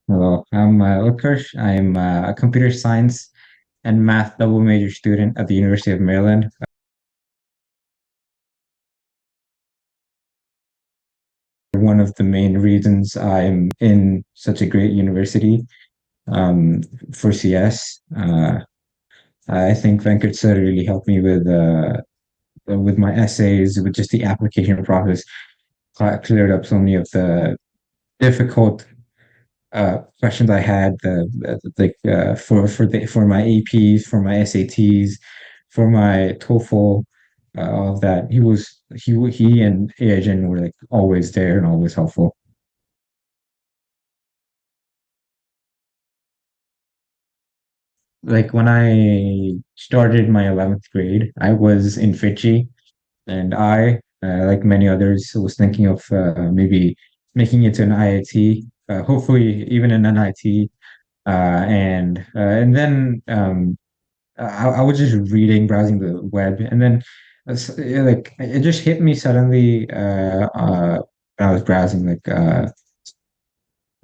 Hello, I'm Uthkarsh. I'm a computer science and math double major student at the University of Maryland. One of the main reasons I'm in such a great university um, for CS. I think Venkat sir really helped me with my essays, with just the application process, cleared up so many of the difficult questions I had, for my APs, for my SATs, for my TOEFL, all of that. He and Aaigen were like always there and always helpful. Like when I started my 11th grade, I was in Fitchy, and like many others, was thinking of maybe making it to an IIT, hopefully even an NIT, and then I was just reading, browsing the web, and then like it just hit me suddenly when I was browsing.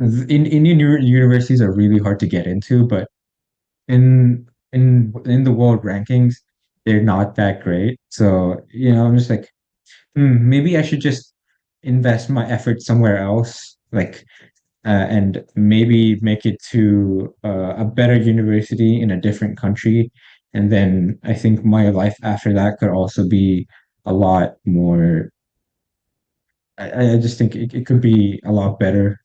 Indian universities are really hard to get into, but in the world rankings, they're not that great. So I'm just like, maybe I should just invest my effort somewhere else, and maybe make it to a better university in a different country. And then I think my life after that could also be a lot more. I just think it could be a lot better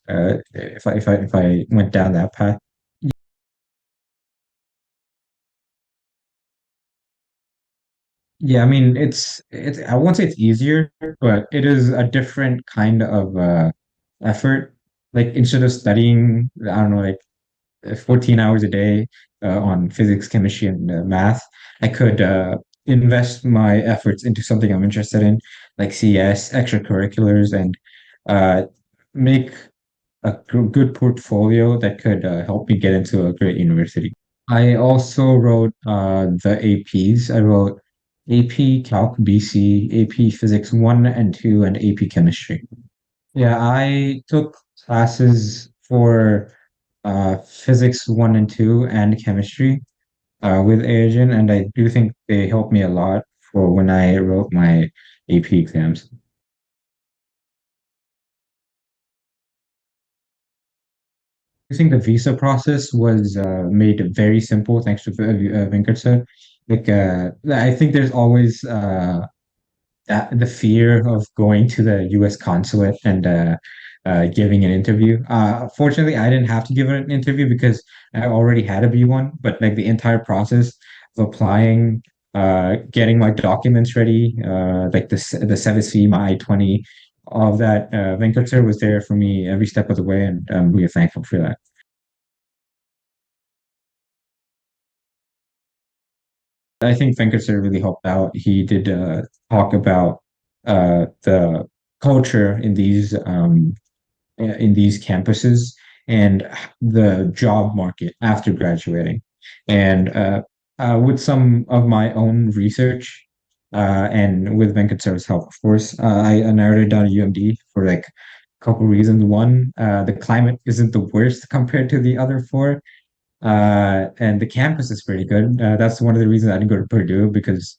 if I went down that path. Yeah, I mean it's I won't say it's easier, but it is a different kind of effort. Like instead of studying, I don't know, like 14 hours a day on physics, chemistry, and math, I could invest my efforts into something I'm interested in, like CS, extracurriculars, and uh, make a good portfolio that could help me get into a great university. I also wrote the APs. I wrote AP Calc BC, AP Physics 1 and 2, and AP Chemistry. Yeah, I took classes for physics 1 and 2 and chemistry with Aaigen, and I do think they helped me a lot for when I wrote my AP exams. I think the visa process was made very simple thanks to Venkat sir. I think there's always the fear of going to the U.S. consulate and giving an interview. Fortunately, I didn't have to give an interview because I already had a B1. But like the entire process of applying, getting my documents ready, like the 7C, my I-20, all of that, Venkat sir was there for me every step of the way, and I'm really thankful for that. I think Venkat sir really helped out. He did talk about the culture in these campuses and the job market after graduating. And with some of my own research and with Venkat sir's help, of course, I narrowed it down to UMD for like a couple reasons. One, the climate isn't the worst compared to the other four. And the campus is pretty good. That's one of the reasons I didn't go to Purdue because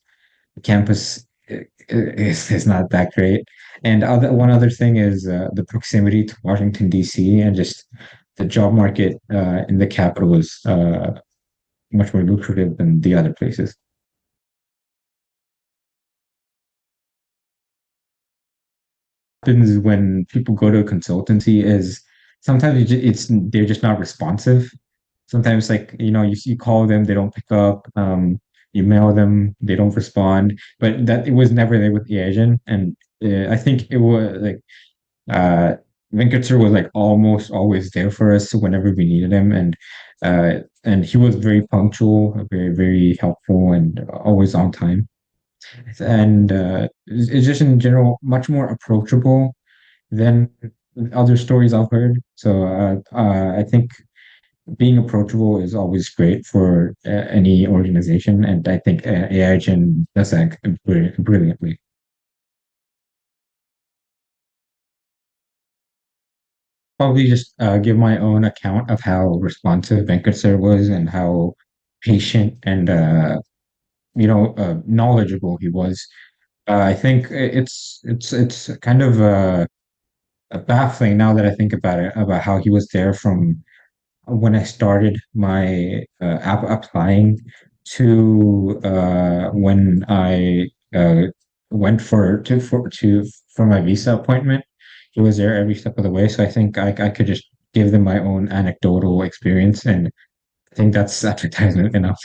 the campus is not that great. And one other thing is the proximity to Washington, D.C., and just the job market in the capital is much more lucrative than the other places. Happens when people go to a consultancy is sometimes they're just not responsive. Sometimes like you call them, they don't pick up. You mail them, they don't respond. But that it was never there with the agent, and I think it was like uh Venkatsur was like almost always there for us whenever we needed him, and he was very punctual, very helpful, and always on time. And it's just in general much more approachable than other stories I've heard. So I think being approachable is always great for any organization, and I think AIGen does that brilliantly. probably just give my own account of how responsive Venkat sir was and how patient and knowledgeable he was. I think it's kind of baffling now that I think about it, about how he was there from when I started my applying to when I went for my visa appointment. He was there every step of the way, so I think I could just give them my own anecdotal experience, and I think that's advertisement enough.